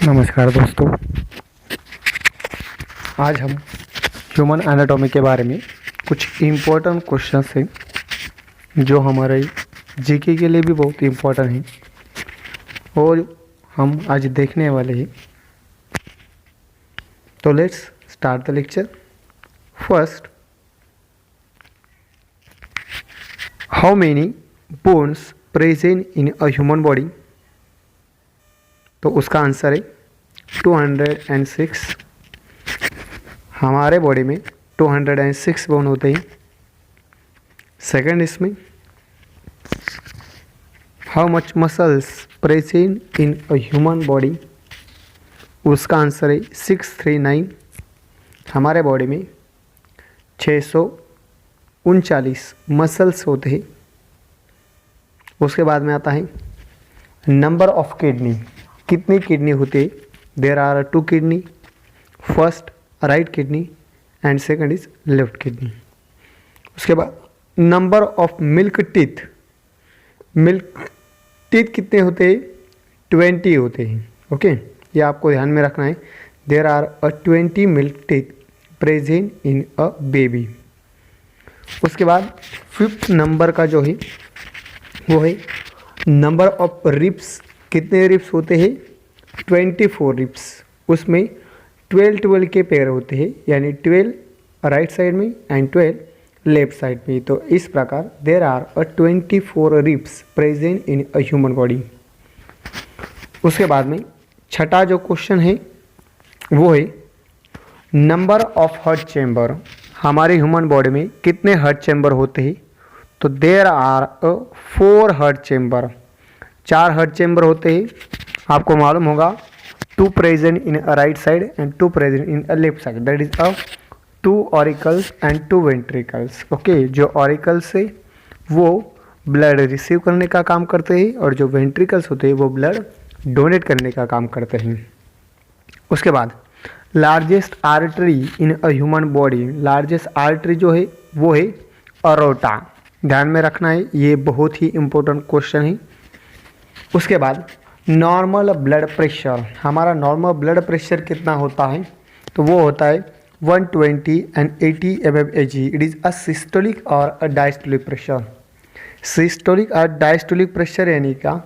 नमस्कार दोस्तों, आज हम ह्यूमन एनाटॉमी के बारे में कुछ इम्पोर्टेंट क्वेश्चंस हैं जो हमारे जीके के लिए भी बहुत इम्पोर्टेंट हैं और हम आज देखने वाले हैं। तो let's start the lecture. First, how many bones present in a human body? तो उसका आंसर है 206। हमारे बॉडी में 206 बोन होते हैं। सेकंड, इसमें how much muscles present in a human body? उसका आंसर है 639। हमारे बॉडी में 639 मसल्स होते हैं। उसके बाद में आता है नंबर ऑफ किडनी। कितनी किडनी होती है? There are 2 kidney. First right kidney and second is left kidney. उसके बाद number of milk teeth. Milk teeth कितने होते हैं? 20 होते हैं। ओके, ये आपको ध्यान में रखना है। There are 20 milk teeth present in a baby. उसके बाद फिफ्थ नंबर का जो है वो है नंबर ऑफ रिब्स। कितने रिब्स होते हैं? 24 रिब्स। उसमें 12 के पेयर होते हैं, यानी 12 राइट साइड में एंड 12 लेफ्ट साइड में। तो इस प्रकार there are 24 ribs present in a human body. उसके बाद में छठा जो क्वेश्चन है वो है नंबर ऑफ हार्ट चैम्बर। हमारे ह्यूमन बॉडी में कितने हार्ट चैम्बर होते हैं? तो there are 4 heart chamber. 4 heart chamber होते हैं। आपको मालूम होगा 2 present in a right side and 2 present in a left side. That is 2 auricles and 2 ventricles. Okay, जो ऑरिकल्स है वो ब्लड रिसीव करने का काम करते हैं और जो वेंट्रिकल्स होते हैं वो ब्लड डोनेट करने का काम करते हैं। उसके बाद largest artery in a human body. Largest artery जो है वो है अरोटा। ध्यान में रखना है, ये बहुत ही इंपॉर्टेंट क्वेश्चन है। उसके बाद नॉर्मल ब्लड प्रेशर। हमारा नॉर्मल ब्लड प्रेशर कितना होता है? तो वो होता है 120 and 80 mmHg। It is a systolic और अ डायस्टोलिक प्रेशर। सिस्टोलिक और डायस्टोलिक प्रेशर यानी क्या,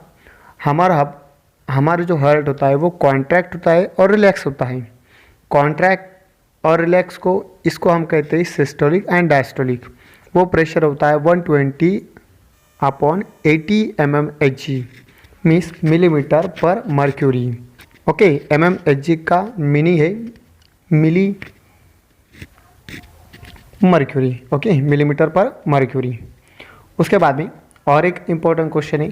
हमारा जो हार्ट होता है वो कॉन्ट्रैक्ट होता है और रिलैक्स होता है। कॉन्ट्रैक्ट और रिलैक्स को इसको हम कहते हैं सिस्टोलिक एंड डायस्टोलिक। वो प्रेशर होता है 120 upon 80 mmHg, means millimetre per mercury. Okay, mmHg का मीनिंग है milli mercury. Okay, millimetre per mercury. उसके बाद में और एक इम्पोर्टेंट क्वेश्चन है,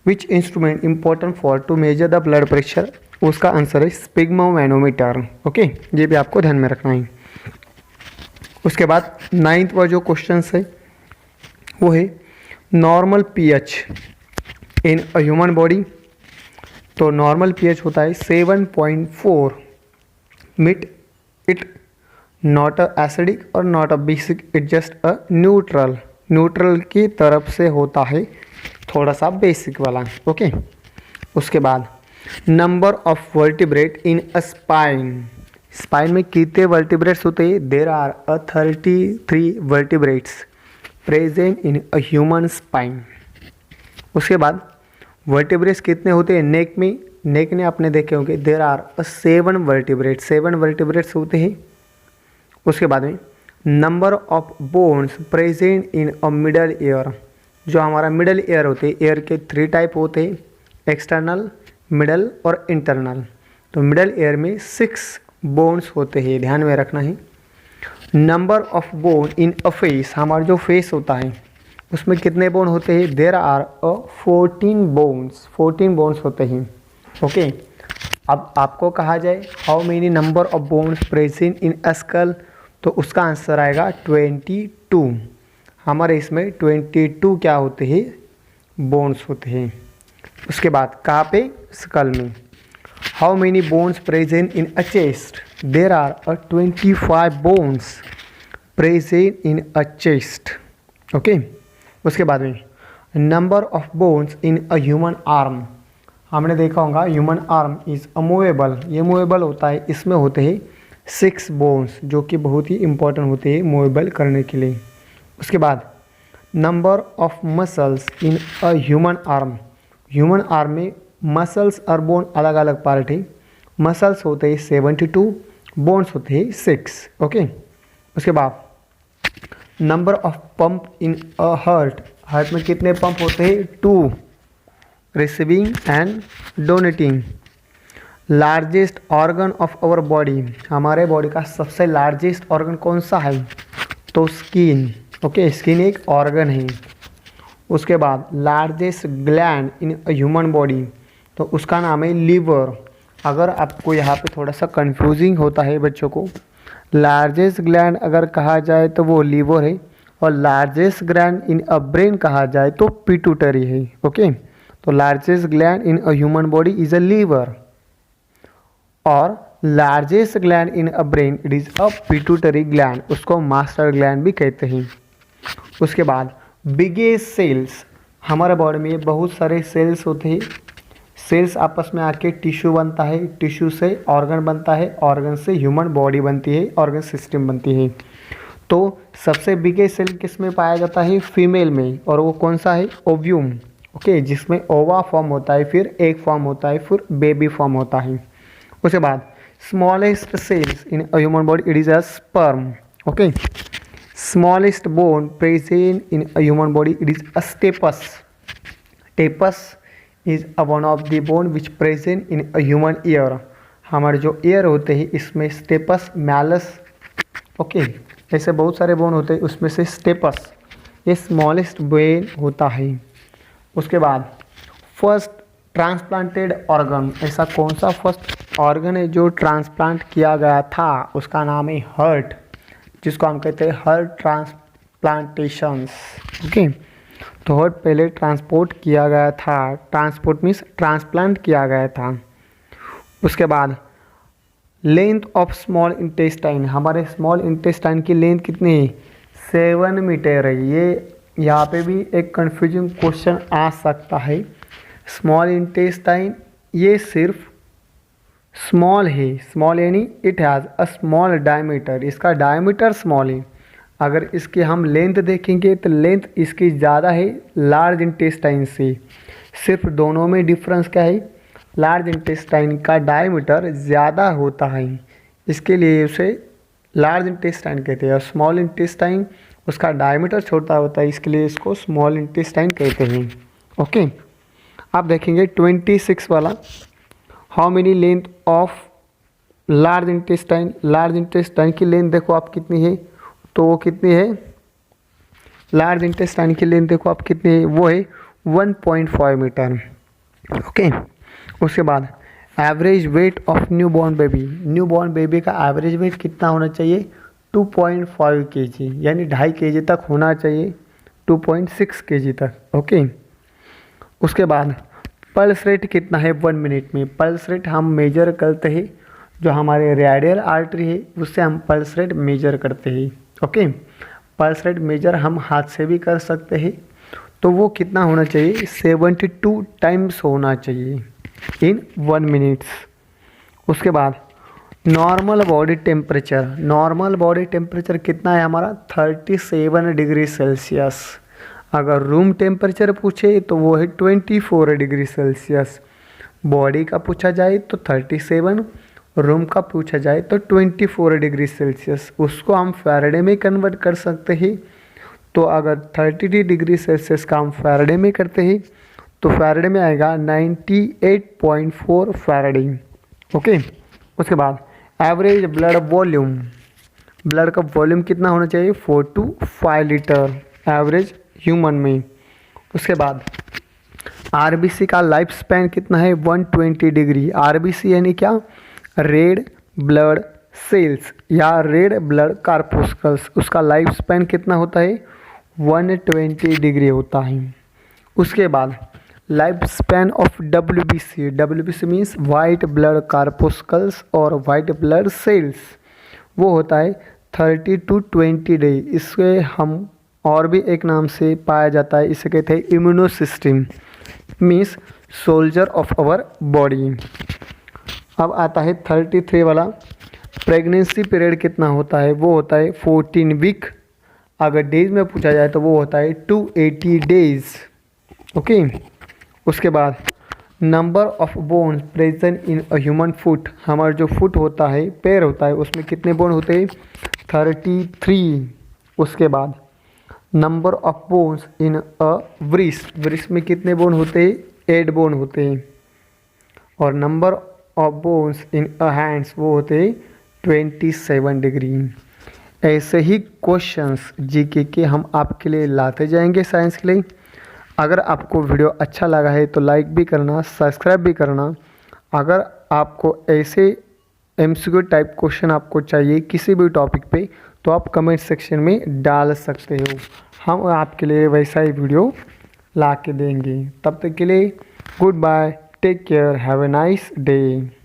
which instrument important for to measure the blood pressure? उसका आंसर है स्पिग्मोमैनोमीटर। ओके, ये भी आपको ध्यान में रखना है। उसके बाद 9th वाला जो क्वेश्चन है वो है normal pH in a human body. तो नॉर्मल पीएच होता है 7.4। मिट इट नॉट अ एसिडिक और not a basic, it just a neutral. Neutral की तरफ से होता है, थोड़ा सा बेसिक वाला। ओके, उसके बाद number of vertebrate in a spine. Spine में कितने वर्टिब्रेट्स होते हैं? There are 33 vertebrates present in a human spine. उसके बाद वर्टिब्रेट्स कितने होते हैं नेक में? नेक में आपने देखे होंगे देर आर 7 वर्टिब्रेट्स। 7 वर्टिब्रेट्स होते हैं। उसके बाद में number of bones present in a middle ear. जो हमारा मिडल ईयर होते हैं, ईयर के 3 टाइप होते हैं, एक्सटर्नल, मिडल और इंटरनल। तो मिडल ईयर में 6 बोन्स होते हैं, ध्यान में रखना है। Number of bone in a face. हमारा जो फेस होता है उसमें कितने बोन होते हैं? There are 14 bones. 14 बोन्स होते हैं। ओके, अब आपको कहा जाए how many number of bones present in a skull, तो उसका आंसर आएगा 22। हमारे इसमें 22 क्या होते हैं? बोन्स होते हैं। उसके बाद कहाँ पे? स्कल में। How many bones present in a chest? There are 25 bones present in a chest. Okay, उसके बाद में number of bones in a human arm. हमने देखा होगा ह्यूमन आर्म इज़ अमूवेबल, ये मूवेबल होता है, इसमें होते हैं 6 बोन्स जो कि बहुत ही इंपॉर्टेंट होते हैं मूवेबल करने के लिए। उसके बाद number of muscles in a human arm में मसल्स और बोन अलग अलग पार्ट है। मसल्स होते हैं 72, बोन्स होते हैं 6। ओके, उसके बाद number of pump in a heart में कितने पंप होते हैं? 2, receiving and donating. Largest organ of our body, हमारे बॉडी का सबसे लार्जेस्ट ऑर्गन कौन सा है? तो स्किन। ओके, स्किन एक ऑर्गन है। उसके बाद largest gland in a human body, तो उसका नाम है लीवर। अगर आपको यहाँ पे थोड़ा सा कंफ्यूजिंग होता है बच्चों को, लार्जेस्ट ग्लैंड अगर कहा जाए तो वो लीवर है, और largest gland in a brain कहा जाए तो पिट्यूटरी है। ओके, तो largest gland in a human body is a liver, और largest gland in a brain it is a pituitary gland, उसको मास्टर ग्लैंड भी कहते हैं। उसके बाद बिगेस्ट सेल्स, हमारे बॉडी में बहुत सारे सेल्स होते हैं। सेल्स आपस में आके टिश्यू बनता है, टिश्यू से ऑर्गन बनता है, ऑर्गन से ह्यूमन बॉडी बनती है, ऑर्गन सिस्टम बनती है। तो सबसे बिगेस्ट सेल किस में पाया जाता है? फीमेल में, और वो कौन सा है? ओव्यूम। ओके, जिसमें ओवा फॉर्म होता है, फिर एग फॉर्म होता है, फिर बेबी फॉर्म होता है। उसके बाद smallest cells in human body it is a sperm. Okay, smallest bone present in a human body it is a stapes. Stapes is a one of the bone which present in a human ear. हमारे जो year होते हैं इसमें steppes, malleus, okay, ऐसे बहुत सारे bone होते हैं, उसमें से स्टेपस ये स्मॉलेस्ट बोन होता है। उसके बाद फर्स्ट ट्रांसप्लांटेड ऑर्गन, ऐसा कौन सा फर्स्ट ऑर्गन है जो ट्रांसप्लांट किया गया था? उसका नाम है हार्ट, जिसको हम कहते हैं हार्ट ट्रांसप्लांटेशंस। ओके, तो हार्ट पहले ट्रांसपोर्ट किया गया था, ट्रांसपोर्ट मीन्स ट्रांसप्लांट किया गया था। उसके बाद लेंथ ऑफ स्मॉल इंटेस्टाइन, हमारे स्मॉल इंटेस्टाइन की लेंथ कितनी है? 7 मीटर है। ये यहाँ पे भी एक कन्फ्यूजिंग क्वेश्चन आ सकता है। स्मॉल इंटेस्टाइन ये सिर्फ स्मॉल है, स्मॉल यानी it has a small diameter, इसका डायमीटर स्मॉल है। अगर इसकी हम लेंथ देखेंगे तो लेंथ इसकी ज़्यादा है लार्ज इंटेस्टाइन से। सिर्फ दोनों में डिफरेंस क्या है? लार्ज इंटेस्टाइन का डायमीटर ज़्यादा होता है, इसके लिए उसे लार्ज इंटेस्टाइन कहते हैं, और स्मॉल इंटेस्टाइन उसका डायमीटर छोटा होता है, इसके लिए इसको स्मॉल इंटेस्टाइन कहते हैं। ओके, आप देखेंगे 26 वाला, how many length of large intestine, large intestine की लेंथ देखो आप कितनी है, तो वो कितनी है? लार्ज इंटेस्टाइन की लेंथ देखो आप कितनी है, वो है 1.5 मीटर। ओके, उसके बाद average weight of new born baby, new born baby का एवरेज वेट कितना होना चाहिए? 2.5 kg, यानी 2.5 kg तक होना चाहिए, 2.6 kg तक। ओके, उसके बाद पल्स रेट कितना है 1 मिनट में? पल्स रेट हम मेजर करते हैं, जो हमारे रेडियल आर्टरी है उससे हम पल्स रेट मेजर करते हैं। ओके, पल्स रेट मेजर हम हाथ से भी कर सकते हैं, तो वो कितना होना चाहिए? 72 टाइम्स होना चाहिए इन 1 मिनट्स। उसके बाद normal body temperature, normal body temperature कितना है हमारा? 37 डिग्री सेल्सियस। अगर रूम टेम्परेचर पूछे तो वो है 24 डिग्री सेल्सियस। बॉडी का पूछा जाए तो 37, रूम का पूछा जाए तो 24 डिग्री सेल्सियस। उसको हम फैराडे में कन्वर्ट कर सकते हैं, तो अगर 32 डिग्री सेल्सियस का हम फैराडे में करते हैं तो फैराडे में आएगा 98.4 फैराडे। ओके, उसके बाद एवरेज ब्लड वॉल्यूम, ब्लड का वॉल्यूम कितना होना चाहिए? 4 to 5 लीटर एवरेज ह्यूमन में। उसके बाद आरबीसी का लाइफ स्पैन कितना है? 120 डिग्री। आरबीसी यानी क्या? रेड ब्लड सेल्स या रेड ब्लड कार्पोस्कल्स, उसका लाइफ स्पैन कितना होता है? 120 डिग्री होता है। उसके बाद life span of WBC, WBC means white blood corpuscles और वाइट ब्लड सेल्स, वो होता है 30 to 20 डे। इसके हम और भी एक नाम से पाया जाता है, इसे कहते हैं immuno system, means soldier of our body. अब आता है 33 वाला, प्रेगनेंसी पीरियड कितना होता है, वो होता है 14 वीक। अगर डेज में पूछा जाए तो वो होता है 280 डेज। ओके, उसके बाद number of bones present in a human foot, हमारा जो फुट होता है, पैर होता है, उसमें कितने बोन होते हैं, 33। उसके बाद नंबर ऑफ बोन्स इन अ वृष्ट, वृष्ट में कितने बोन होते हैं, 8 बोन होते हैं। और number of bones in a hands वो होते हैं 27 डिग्री। ऐसे ही क्वेश्चंस जीके के हम आपके लिए लाते जाएंगे साइंस के लिए। अगर आपको वीडियो अच्छा लगा है तो लाइक भी करना, सब्सक्राइब भी करना। अगर आपको ऐसे एमसीक्यू टाइप क्वेश्चन आपको चाहिए किसी भी टॉपिक पे तो आप कमेंट सेक्शन में डाल सकते हो, हम आपके लिए वैसा ही वीडियो ला के देंगे। तब तक के लिए good bye, take care, have a nice day.